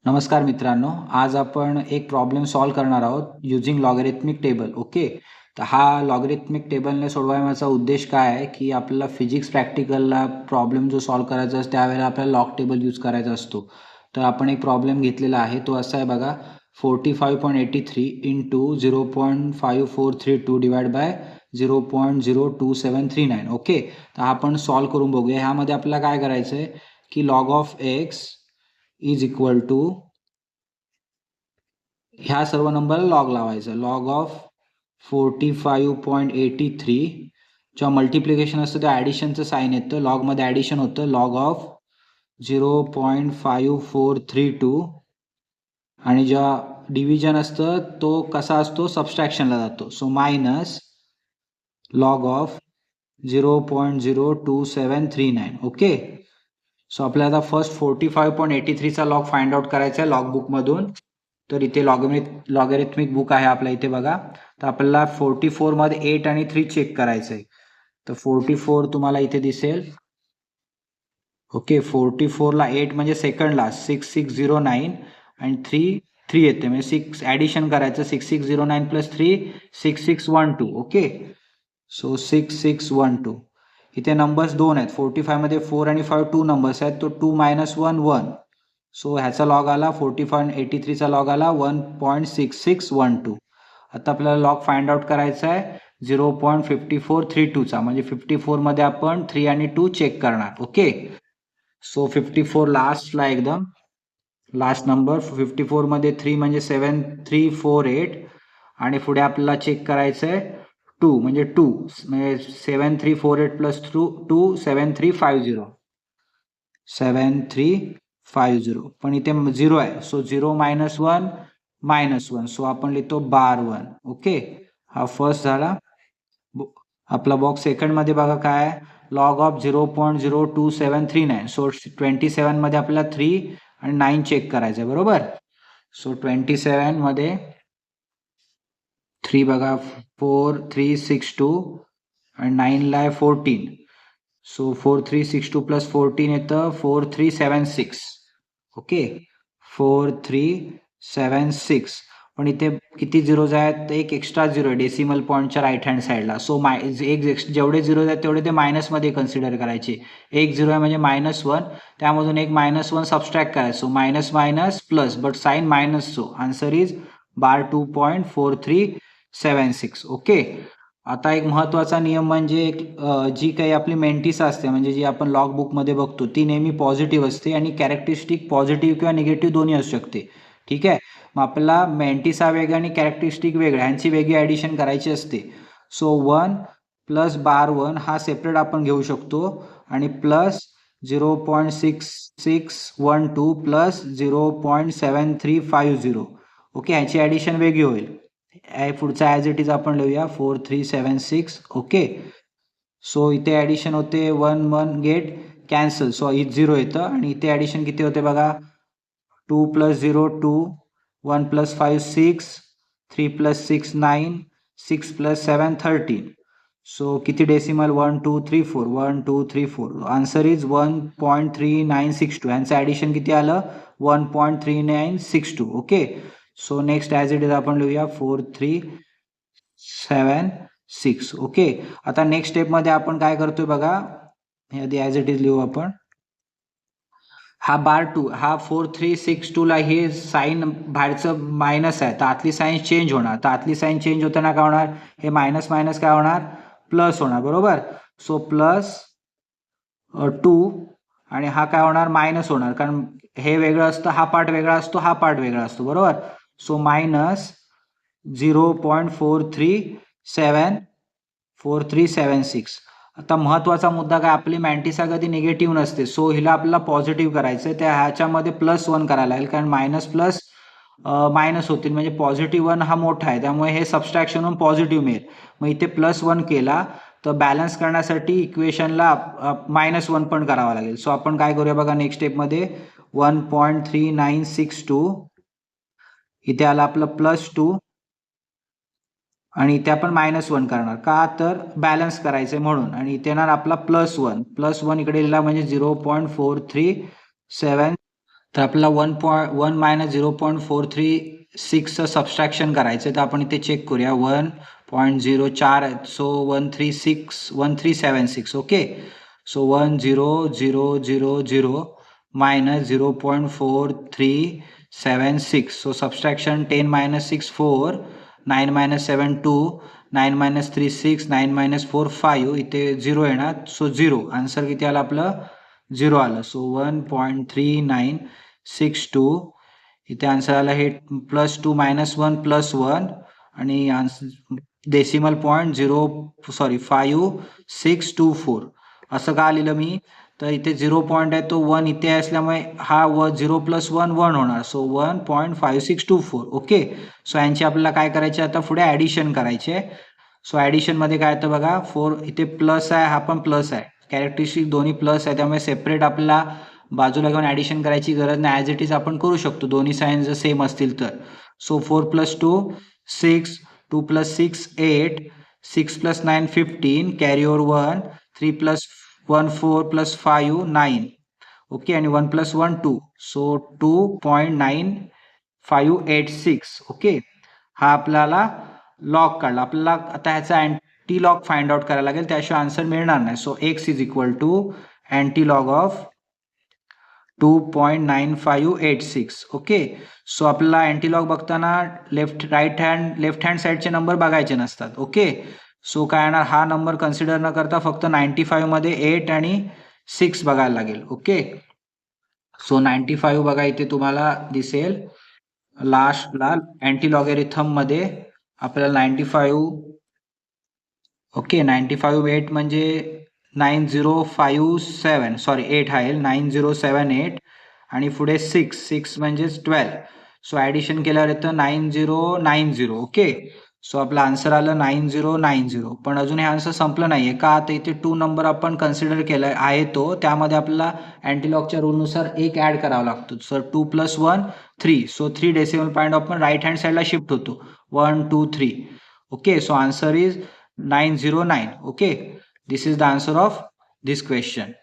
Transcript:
नमस्कार मित्रांनो, आज आपण एक प्रॉब्लेम सॉल्व करणार आहोत युजिंग लॉगरिथमिक टेबल. ओके, तर हा लॉगरिथमिक टेबलने सोडवण्याचा उद्देश काय आहे की आपल्याला फिजिक्स प्रॅक्टिकलला प्रॉब्लेम जो सॉल्व करायचा असतो त्यावेळेला आपल्याला लॉग टेबल यूज करायचा असतो. तर आपण एक प्रॉब्लेम घेतलेला आहे, तो असा आहे बघा, 45.83 इंटू 0.5432 डिवाइड बाय 0.02739. ओके, तर आपण सॉल्व करून बघूया. ह्यामध्ये आपल्याला काय करायचं आहे की log of x is equal to ह्या सर्व नंबरला लॉग लावायचं. लॉग ऑफ 45.83 जेव्हा मल्टिप्लिकेशन असतं तेव्हा ॲडिशनचं साईन येतं, लॉगमध्ये ॲडिशन होतं. लॉग ऑफ 0.5432 आणि जेव्हा डिव्हिजन असतं तो कसा असतो, सबस्ट्रॅक्शनला जातो. So minus log of 0.02739. Okay, so आपल्याला आता फर्स्ट 45.83चा लॉग फाइंड आउट करायचा आहे लॉग बुकमधून. तर इथे लॉगरिथमिक बुक आहे आपल्या इथे बघा. तर आपल्याला 44 मध्ये 8 आणि 3 चेक करायचं आहे. तर 44 तुम्हाला इथे दिसेल. ओके, 44 ला 8 म्हणजे सेकंडला 6609 आणि 3 येते, म्हणजे 6 ॲडिशन करायचं. 6609 प्लस 3 6612. Okay, so 6612. इथे नंबर्स दोन आहेत. 45 मध्ये 4 आणि 5 टू नंबर्स आहेत, तो 2 - 1 1. सो ह्याचा लॉग आला 45.83चा लॉग आला 1.6612. आता आपल्याला लॉग फाइंड आउट करायचा आहे 0.5432चा, म्हणजे 54 मध्ये आपण 3 आणि 2 चेक करणार. ओके, सो 54 लास्टला एकदम लास्ट नंबर. 54 मध्ये 3 म्हणजे 7348 आणि पुढे आपल्याला चेक करायचं आहे 2 म्हणजे 2 म्हणजे 7348 प्लस 2 7350 7350. पण इथे 0 आहे, सो 0 - 1 -1, सो आपण लिहितो बार 1. ओके, हा फर्स्ट झाला. आपला बॉक्स सेकंड मध्ये बघा काय आहे, लॉग ऑफ 0.02739. सो 27 मध्ये आपल्याला 3 आणि 9 चेक करायचं आहे, बरोबर. सो 27 मध्ये 3 बघा 4362 आणि 9 ला 14. सो 4362 प्लस 14 येतं 4376. ओके, 4376. पण इथे किती झिरोज आहेत, एक एक्स्ट्रा झिरो आहे डेसिमल पॉईंटच्या राईट हँड साईडला. सो जेवढे झिरोज आहेत तेवढे ते मायनसमध्ये कन्सिडर करायचे. एक झिरो आहे म्हणजे -1, त्यामधून एक -1 सबस्ट्रॅक्ट करायचं. So minus minus plus, but sign minus. So answer is bar 2.4376. Okay, आता एक महत्त्वाचा नियम म्हणजे जी काही आपली मेंटिसा असते, म्हणजे जी आपण लॉग बुकमध्ये बघतो, ती नेहमी पॉझिटिव्ह असते आणि कॅरेक्टरिस्टिक पॉझिटिव्ह किंवा निगेटिव्ह दोन्ही असू शकते. ठीक आहे, मग आपल्याला मेंटिसा वेगळं आणि कॅरेक्टरिस्टिक वेगळं, ह्यांची वेगळी ॲडिशन करायची असते. सो 1 प्लस बार 1 हा सेपरेट आपण घेऊ शकतो आणि प्लस 0.6612 प्लस 0.7350. ओके, ह्याची ॲडिशन वेगळी होईल. पुढचा ॲज इट इज आपण लिहूया 4376. ओके, सो इथे ॲडिशन होते 1 1 गेट कॅन्सल, सो इथे 0 येतं आणि इथे ॲडिशन किती होते बघा, 2 + 0 2, 1 + 5 6, 3 + 6 9, 6 + 7 13. सो किती डेसिमल, 1 2 3 4, 1 2 3 4. Answer is 1.3962. यांचं ॲडिशन किती आलं, 1.3962. Okay, so next as it is आपण लिहूया 4376. ओके, आता नेक्स्ट स्टेपमध्ये आपण काय करतोय बघा, हे आधी ॲज इट इज लिहू आपण. हा बार 2, हा 4362 ला हे साईन बाहेरचं मायनस आहे, तर आतली साईन चेंज होणार. तर आतली साईन चेंज होताना काय होणार, हे मायनस मायनस काय होणार, प्लस होणार, बरोबर. सो प्लस 2 आणि हा काय होणार, मायनस होणार, कारण हे वेगळं असतं, हा पार्ट वेगळा असतो, हा पार्ट वेगळा असतो, बरोबर. So minus 0.4376. आता महत्वाचा मुद्दा काय, आपली मॅन्टिसा कधी निगेटिव्ह नसते, सो हिला आपल्याला पॉझिटिव्ह करायचं आहे. त्या ह्याच्यामध्ये +1 करायला लागेल, कारण मायनस प्लस मायनस होतील, म्हणजे +1 हा मोठा आहे, त्यामुळे हे सबस्ट्रॅक्शन होऊन पॉझिटिव्ह मिळेल. मग इथे +1 केला तर बॅलन्स करण्यासाठी इक्वेशनला -1 पण करावा लागेल. सो आपण काय करूया बघा, नेक्स्ट स्टेपमध्ये 1.3962 इथे आला आपलं +2 आणि इथे आपण -1 करणार, का तर बॅलन्स करायचंय म्हणून. आणि इथे येणार आपला +1 इकडे लिहिला म्हणजे 0.4376. तर आपल्याला 1 मायनस 0.436चं सबस्ट्रॅक्शन करायचं आहे. तर आपण इथे चेक करूया. 1.04 आहेत, so 1376 okay. So 10000 minus 0.4376. So subtraction 10 minus 6 4, 9 minus 7 2, 9 minus 3 6, 9 minus 4 5. इथे 0 येणार, सो 0. आन्सर किती आलं आपलं? 0 आलं. सो 1.3962. इथे आन्सर आलं हे +2 -1 +1 आणि डेसिमल पॉईंट 5624. असं का लिहिलं मी? तर इथे 0 पॉईंट आहे तो 1 इथे असल्यामुळे हा 0 + 1 1 होणार. So 1.5624 okay. सो यांची आपल्याला काय करायचे आता पुढे ॲडिशन करायचे. सो ॲडिशनमध्ये काय येतं बघा, 4 इथे प्लस आहे, हा पण प्लस आहे, कॅरेक्टरिस्टिक दोन्ही प्लस आहे, त्यामुळे सेपरेट आपल्याला बाजूला घेऊन ॲडिशन करायची गरज नाही, ॲज इट इज आपण करू शकतो दोन्ही साईन जर सेम असतील तर. सो 4 + 2 6, 2 + 6 8, 6 + 9 15, कॅरी ओव्हर 1, 3 + 1 4 + 5 9 ओके, आणि 1 + 1 2. So 2.9586 okay. हा आपल्याला लॉग काढला. आपल्याला आता ह्याचा अँटी लॉग फाइंड आउट करायला लागेल, त्याशिवाय आन्सर मिळणार नाही. So x = anti log of 2.9586 okay. So आपल्याला अँटीलॉग बघताना लेफ्ट हँड साईडचे नंबर बघायचे नसतात ओके. सो काय येणार, हा नंबर कन्सिडर न करता फक्त 95 मध्ये 8 आणि 6 बघायला लागेल ओके. सो 95 बघा इथे तुम्हाला दिसेल लास्टला अँटी लॉगॅरिथम मध्ये आपल्याला 95 ओके. 95 8 म्हणजे 9057 सॉरी 8 आहे 9078 आणि पुढे 6 म्हणजे 12. सो ॲडिशन केल्यावर येतं 9090 ओके. सो आपलं आन्सर आलं 9090. पण अजून हे आन्सर संपलं नाहीये का, आता इथे 2 नंबर आपण कन्सिडर केला आहे तो, त्यामध्ये आपल्याला अँटीलॉगच्या रूलनुसार एक ॲड करावा लागतो. सर 2 + 1 3. सो 3 डेसिमल पॉईंट आपण राईट हँड साईडला शिफ्ट होतो. 1 2 3 okay. So answer is 909 okay. This is the answer of this question.